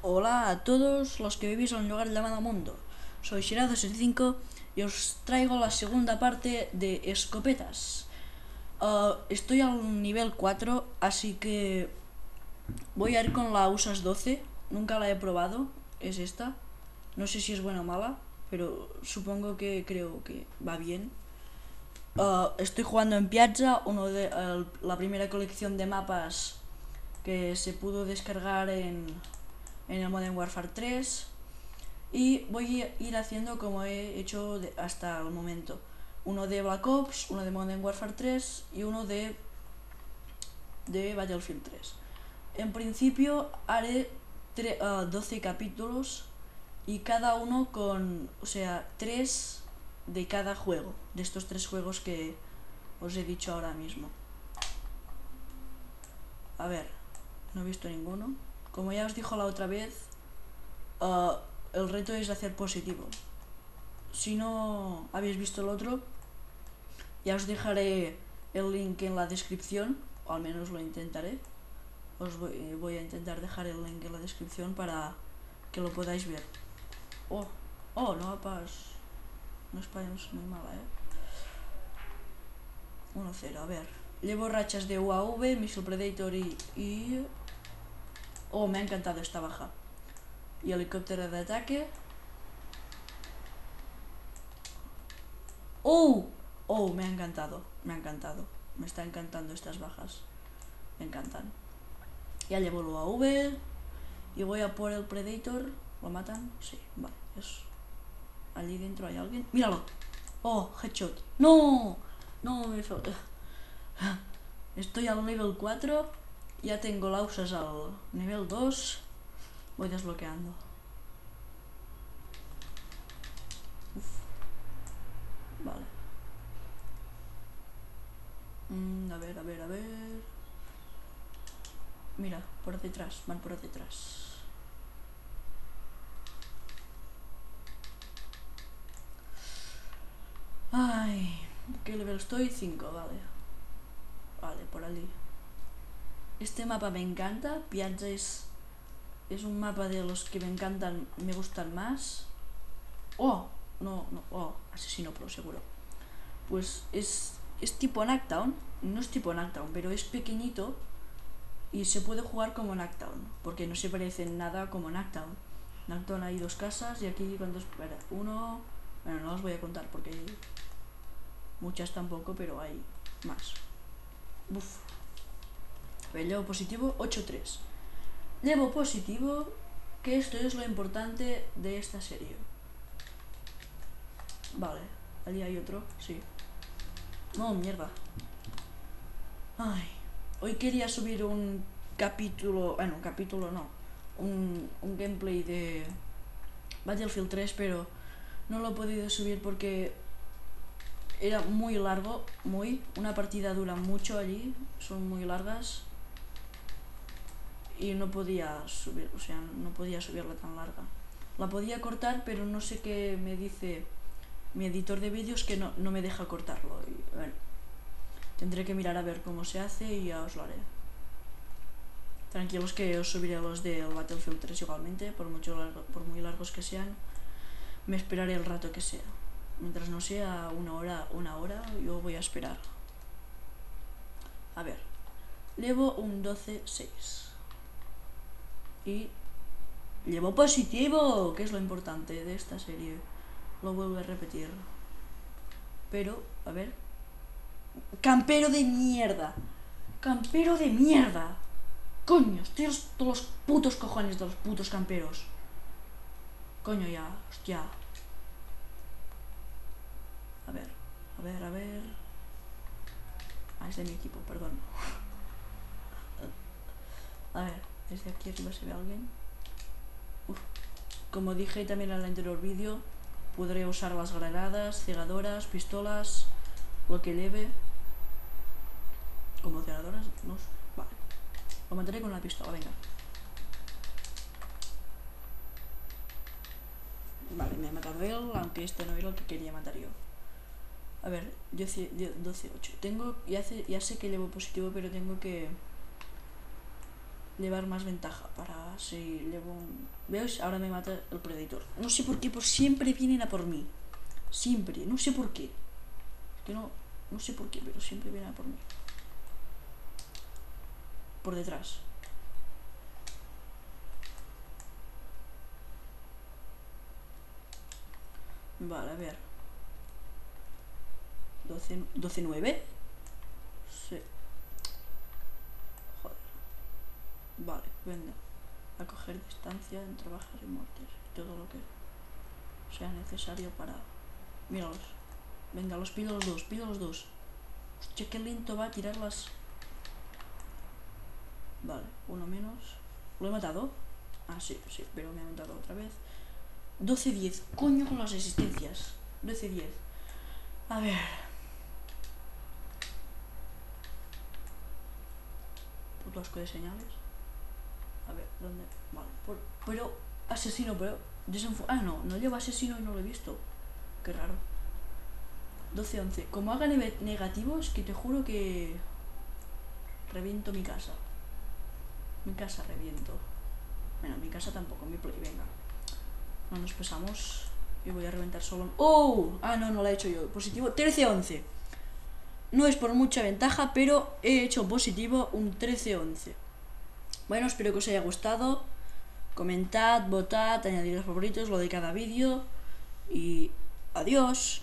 Hola a todos los que vivís en un lugar llamado Mundo. Soy Shirado65 y os traigo la segunda parte de escopetas. Estoy al nivel 4, así que voy a ir con la USAS 12. Nunca la he probado, es esta. No sé si es buena o mala, pero supongo que creo que va bien. Estoy jugando en Piazza, la primera colección de mapas que se pudo descargar en el Modern Warfare 3. Y voy a ir haciendo como he hecho hasta el momento. Uno de Black Ops, uno de Modern Warfare 3 y uno de Battlefield 3. En principio haré 12 capítulos y cada uno con, o sea, 3 de cada juego, de estos 3 juegos que os he dicho ahora mismo. A ver, no he visto ninguno. Como ya os dijo la otra vez, el reto es hacer positivo. Si no habéis visto el otro, ya os dejaré el link en la descripción, o al menos lo intentaré. Voy a intentar dejar el link en la descripción para que lo podáis ver. No pas. No es muy mala, 1-0, a ver. Llevo rachas de UAV, Missile Predator y... Oh, me ha encantado esta baja. Y helicóptero de ataque. ¡Oh! Oh, me ha encantado, me ha encantado. Me está encantando estas bajas. Me encantan. Ya llevo el UAV. Y voy a por el Predator. ¿Lo matan? Sí, vale. Allí dentro hay alguien. ¡Míralo! ¡Oh, headshot! ¡No! No, me falta. Estoy al nivel 4. Ya tengo lausas al nivel 2. Voy desbloqueando. Uf. Vale. A ver, a ver, a ver. Mira, por detrás. Van por detrás. Ay, ¿qué level estoy? 5, vale. Vale, por allí. Este mapa me encanta. Piazza es un mapa de los que me encantan, me gustan más. Oh, no, asesino pro seguro. Pues es tipo Knockdown. No es tipo Knockdown, pero es pequeñito y se puede jugar como Knockdown, porque no se parece en nada como Knockdown. Knockdown hay 2 casas y aquí cuando espera uno. Bueno, no os voy a contar porque hay muchas tampoco, pero hay más. Uf. Llevo positivo 8-3. Llevo positivo, que esto es lo importante de esta serie. Vale, allí hay otro, sí. No, mierda. Ay, hoy quería subir un capítulo, bueno, un capítulo no, un gameplay de Battlefield 3, pero no lo he podido subir porque era muy largo, una partida dura mucho allí, son muy largas y no podía subir, o sea, no podía subirla tan larga. La podía cortar, pero no sé qué me dice mi editor de vídeos que no me deja cortarlo. Y, bueno, tendré que mirar a ver cómo se hace y ya os lo haré. Tranquilos que os subiré los del Battlefield 3 igualmente, por muy largos que sean. Me esperaré el rato que sea. Mientras no sea una hora, yo voy a esperar. A ver, llevo un 12-6. Y llevo positivo, que es lo importante de esta serie. Lo vuelvo a repetir. Pero, a ver. ¡Campero de mierda! ¡Campero de mierda! Coño, estoy todos los putos cojones de los putos camperos. Coño ya, hostia. A ver, a ver, a ver. Ah, es de mi equipo, perdón. A ver, desde aquí arriba se ve alguien. Uf. Como dije también en el anterior vídeo, podré usar las granadas, cegadoras, pistolas, lo que lleve. Como cegadoras, no sé. Vale. Lo mataré con la pistola, venga. Vale, me ha matado él, aunque este no era el que quería matar yo. A ver, 12-8. Ya sé que llevo positivo, pero tengo que llevar más ventaja para si llevo un... ¿Veis? Ahora me mata el Predator. No sé por qué, pues siempre vienen a por mí. Siempre, no sé por qué. Es que no sé por qué, pero siempre vienen a por mí. Por detrás. Vale, a ver. 12-9. Sí. Joder. Vale, venga. A coger distancia en trabajar y muertes. Todo lo que sea necesario para... Míralos. Venga, los pido los dos, pido los dos. Hostia, qué lento va a tirar las... Vale, uno menos. ¿Lo he matado? Ah, sí, pero me ha matado otra vez. 12-10. Coño con las existencias. 12-10. A ver. Puto asco de señales. A ver, ¿dónde? Vale, pero... Asesino, pero... Ah, no lleva asesino y no lo he visto. Qué raro. 12-11. Como haga negativos, que te juro que... Reviento mi casa. Mi casa reviento. Bueno, mi casa tampoco, mi play, venga. No nos pesamos. Yo voy a reventar solo... ¡Oh! Ah, no la he hecho yo. Positivo 13-11. No es por mucha ventaja, pero he hecho positivo un 13-11. Bueno, espero que os haya gustado. Comentad, votad, añadid los favoritos, lo de cada vídeo. Y adiós.